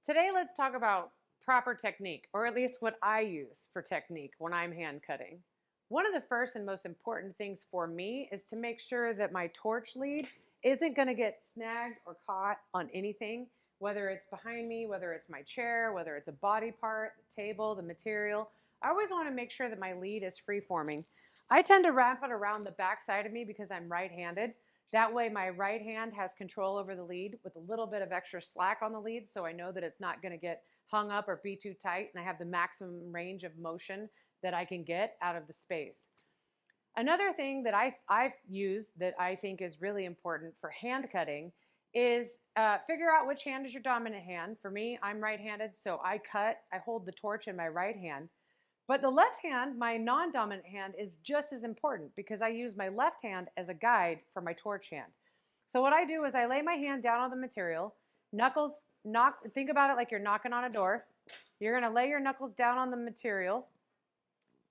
Today, let's talk about proper technique, or at least what I use for technique when I'm hand cutting. One of the first and most important things for me is to make sure that my torch lead isn't going to get snagged or caught on anything, whether it's behind me, whether it's my chair, whether it's a body part, the table, the material. I always want to make sure that my lead is free-forming. I tend to wrap it around the back side of me because I'm right-handed. That way my right hand has control over the lead with a little bit of extra slack on the lead, so I know that it's not going to get hung up or be too tight, and I have the maximum range of motion that I can get out of the space. Another thing that I've used that I think is really important for hand cutting is figure out which hand is your dominant hand. For me, I'm right-handed, so I hold the torch in my right hand. But the left hand, my non-dominant hand, is just as important because I use my left hand as a guide for my torch hand. So what I do is I lay my hand down on the material, think about it like you're knocking on a door. You're going to lay your knuckles down on the material.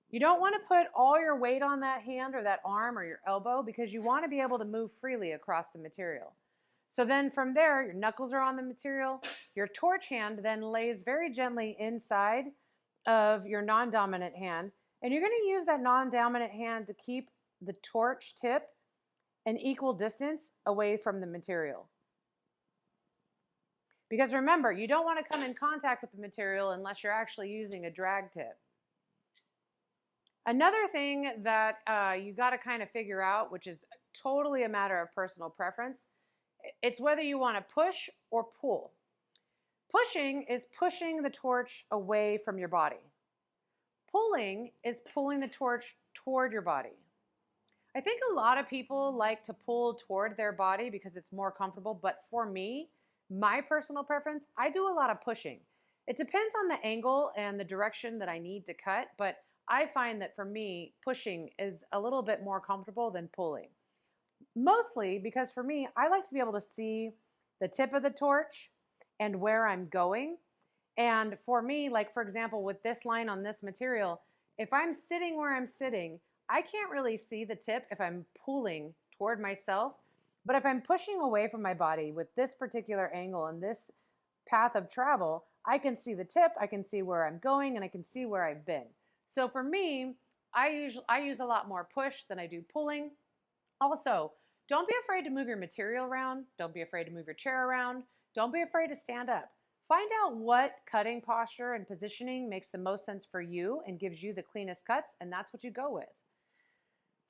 You don't want to put all your weight on that hand or that arm or your elbow because you want to be able to move freely across the material. So then from there, your knuckles are on the material. Your torch hand then lays very gently inside of your non-dominant hand, and you're going to use that non-dominant hand to keep the torch tip an equal distance away from the material. Because remember, you don't want to come in contact with the material unless you're actually using a drag tip. Another thing that you got to kind of figure out, which is totally a matter of personal preference, it's whether you want to push or pull. Pushing is pushing the torch away from your body. Pulling is pulling the torch toward your body. I think a lot of people like to pull toward their body because it's more comfortable, but for me, my personal preference, I do a lot of pushing. It depends on the angle and the direction that I need to cut, but I find that for me, pushing is a little bit more comfortable than pulling. Mostly because for me, I like to be able to see the tip of the torch and where I'm going. And for me, like for example, with this line on this material, if I'm sitting where I'm sitting, I can't really see the tip if I'm pulling toward myself. But if I'm pushing away from my body with this particular angle and this path of travel, I can see the tip, I can see where I'm going, and I can see where I've been. So for me, I use a lot more push than I do pulling. Also, don't be afraid to move your material around. Don't be afraid to move your chair around. Don't be afraid to stand up. Find out what cutting posture and positioning makes the most sense for you and gives you the cleanest cuts, and that's what you go with.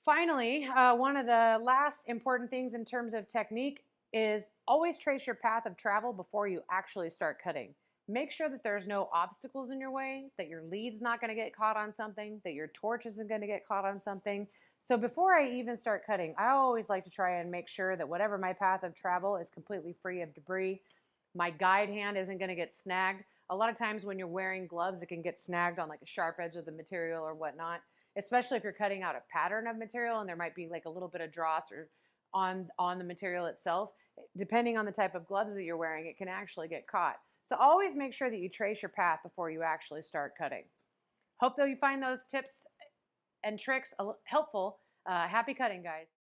Finally, one of the last important things in terms of technique is always trace your path of travel before you actually start cutting. Make sure that there's no obstacles in your way, that your lead's not going to get caught on something, that your torch isn't going to get caught on something. So before I even start cutting, I always like to try and make sure that whatever my path of travel is completely free of debris. My guide hand isn't going to get snagged. A lot of times when you're wearing gloves, it can get snagged on like a sharp edge of the material or whatnot, especially if you're cutting out a pattern of material and there might be like a little bit of dross or on the material itself. Depending on the type of gloves that you're wearing, it can actually get caught. So always make sure that you trace your path before you actually start cutting. Hope that you find those tips and tricks helpful. Happy cutting, guys.